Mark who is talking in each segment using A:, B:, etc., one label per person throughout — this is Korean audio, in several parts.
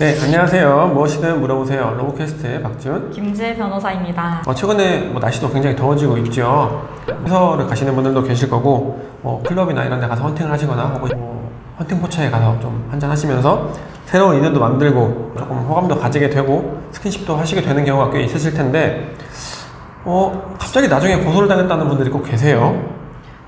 A: 네, 안녕하세요. 무엇이든 물어보세요. 로보캐스트의 박지훈,
B: 김지혜 변호사입니다.
A: 최근에 날씨도 굉장히 더워지고 있죠. 회사를 가시는 분들도 계실 거고, 클럽이나 이런 데 가서 헌팅을 하시거나 혹은 헌팅 포차에 가서 좀 한잔 하시면서 새로운 인연도 만들고 조금 호감도 가지게 되고 스킨십도 하시게 되는 경우가 꽤 있으실 텐데 갑자기 나중에 고소를 당했다는 분들이 꼭 계세요.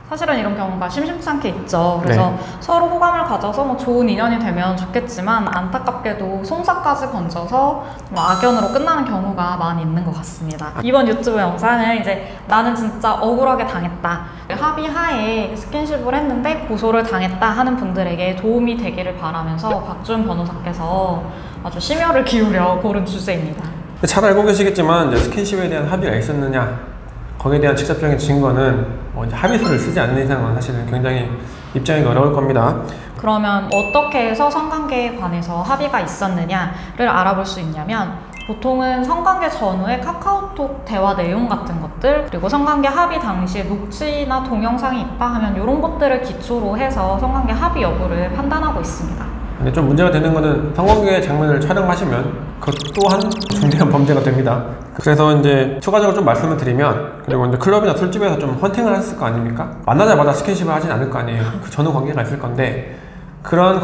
B: 사실은 이런 경우가 심심찮게 있죠. 그래서 서로 호감을 가져서 좋은 인연이 되면 좋겠지만 안타깝게도 송사까지 번져서 악연으로 끝나는 경우가 많이 있는 것 같습니다. 이번 유튜브 영상은 이제 나는 진짜 억울하게 당했다, 합의하에 스킨십을 했는데 고소를 당했다 하는 분들에게 도움이 되기를 바라면서 박지훈 변호사께서 아주 심혈을 기울여 고른 주제입니다.
A: 잘 알고 계시겠지만 이제 스킨십에 대한 합의가 있었느냐, 거기에 대한 직접적인 증거는 이제 합의서를 쓰지 않는 이상은 사실은 굉장히 입증하기가 어려울 겁니다.
B: 그러면 어떻게 해서 성관계에 관해서 합의가 있었느냐를 알아볼 수 있냐면, 보통은 성관계 전후의 카카오톡 대화 내용 같은 것들, 그리고 성관계 합의 당시에 녹취나 동영상이 있다 하면 이런 것들을 기초로 해서 성관계 합의 여부를 판단하고 있습니다.
A: 근데 좀 문제가 되는 거는 성관계 장면을 촬영하시면 그것 또한 중대한 범죄가 됩니다. 그래서 이제 추가적으로 좀 말씀을 드리면, 그리고 이제 클럽이나 술집에서 좀 헌팅을 했을 거 아닙니까? 만나자마자 스킨십을 하진 않을 거 아니에요. 그 전후 관계가 있을 건데, 그런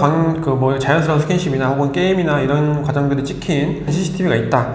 A: 자연스러운 스킨십이나 혹은 게임이나 이런 과정들이 찍힌 CCTV가 있다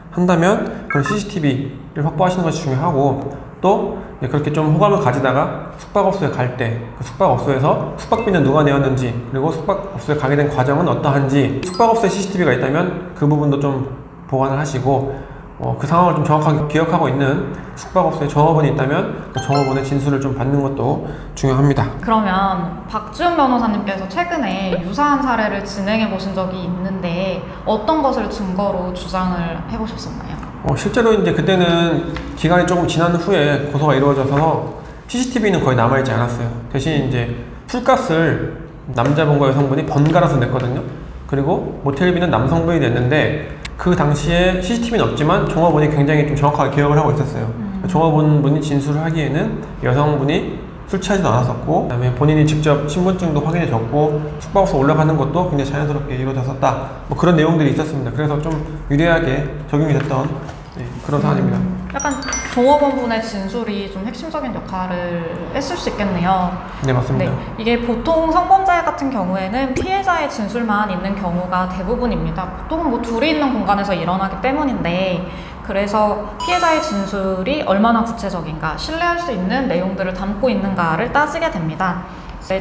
A: 한다면 그런 CCTV를 확보하시는 것이 중요하고, 또 그렇게 좀 호감을 가지다가 숙박업소에 갈 때 그 숙박업소에서 숙박비는 누가 내었는지, 그리고 숙박업소에 가게 된 과정은 어떠한지, 숙박업소에 CCTV가 있다면 그 부분도 좀 보관을 하시고, 그 상황을 좀 정확하게 기억하고 있는 숙박업소에 종업원이 있다면 그 종업원의 진술을 좀 받는 것도 중요합니다.
B: 그러면 박지훈 변호사님께서 최근에 유사한 사례를 진행해 보신 적이 있는데 어떤 것을 증거로 주장을 해보셨었나요?
A: 실제로 이제 그때는 기간이 조금 지난 후에 고소가 이루어져서 CCTV는 거의 남아있지 않았어요. 대신 이제 술값을 남자분과 여성분이 번갈아서 냈거든요. 그리고 모텔비는 남성분이 냈는데, 그 당시에 CCTV는 없지만 종업원이 굉장히 좀 정확하게 기억을 하고 있었어요. 종업원분이 진술을 하기에는 여성분이 술 취하지도 않았었고, 그다음에 본인이 직접 신분증도 확인해 줬고, 숙박업소 올라가는 것도 굉장히 자연스럽게 이루어졌었다, 그런 내용들이 있었습니다. 그래서 좀 유리하게 적용이 됐던 그런 사안입니다.
B: 약간 종업원분의 진술이 좀 핵심적인 역할을 했을 수 있겠네요.
A: 네, 맞습니다.
B: 이게 보통 성범죄 같은 경우에는 피해자의 진술만 있는 경우가 대부분입니다. 보통은 둘이 있는 공간에서 일어나기 때문인데, 그래서 피해자의 진술이 얼마나 구체적인가, 신뢰할 수 있는 내용들을 담고 있는가를 따지게 됩니다.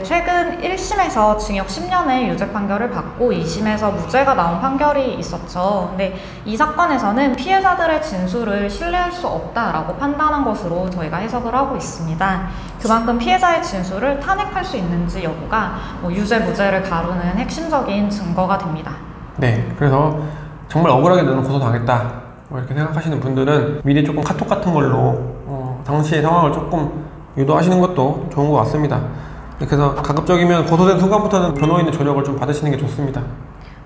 B: 최근 1심에서 징역 10년의 유죄 판결을 받고 2심에서 무죄가 나온 판결이 있었죠. 근데 이 사건에서는 피해자들의 진술을 신뢰할 수 없다라고 판단한 것으로 저희가 해석을 하고 있습니다. 그만큼 피해자의 진술을 탄핵할 수 있는지 여부가 유죄 무죄를 가루는 핵심적인 증거가 됩니다.
A: 네, 그래서 정말 억울하게 너는 고소당했다 이렇게 생각하시는 분들은 미리 조금 카톡 같은 걸로 당시의 상황을 조금 유도하시는 것도 좋은 것 같습니다. 그래서 가급적이면 고소된 순간부터는 변호인의 조력을 좀 받으시는 게 좋습니다.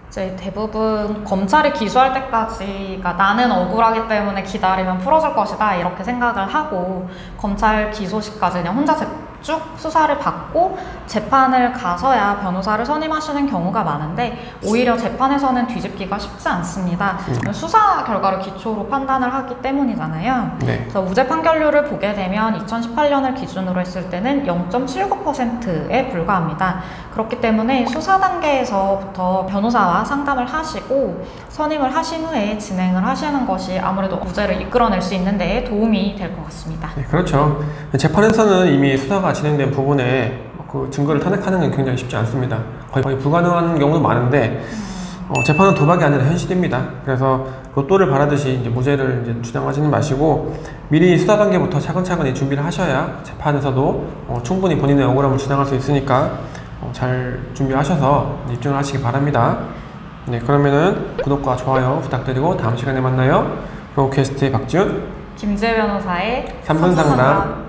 B: 이제 대부분 검찰이 기소할 때까지가 나는 억울하기 때문에 기다리면 풀어줄 것이다 이렇게 생각을 하고, 검찰 기소시까지 그냥 혼자 쭉 수사를 받고 재판을 가서야 변호사를 선임하시는 경우가 많은데, 오히려 재판에서는 뒤집기가 쉽지 않습니다. 수사 결과를 기초로 판단을 하기 때문이잖아요. 그래서 무죄 판결률을 보게 되면 2018년을 기준으로 했을 때는 0.79%에 불과합니다. 그렇기 때문에 수사 단계에서부터 변호사와 상담을 하시고 선임을 하신 후에 진행을 하시는 것이 아무래도 무죄를 이끌어낼 수 있는 데에 도움이 될 것 같습니다.
A: 네, 그렇죠. 재판에서는 이미 수사가 진행된 부분에 그 증거를 탄핵하는 건 굉장히 쉽지 않습니다. 거의 불가능한 경우도 많은데, 재판은 도박이 아니라 현실입니다. 그래서 로또를 바라듯이 이제 무죄를 이제 주장하지는 마시고, 미리 수사 단계부터 차근차근 준비를 하셔야 재판에서도 충분히 본인의 억울함을 주장할 수 있으니까 잘 준비하셔서 입증을 하시기 바랍니다. 네, 그러면은 구독과 좋아요 부탁드리고 다음 시간에 만나요. 로보캐스트의 박지훈,
B: 김지혜 변호사의
A: 3분 상담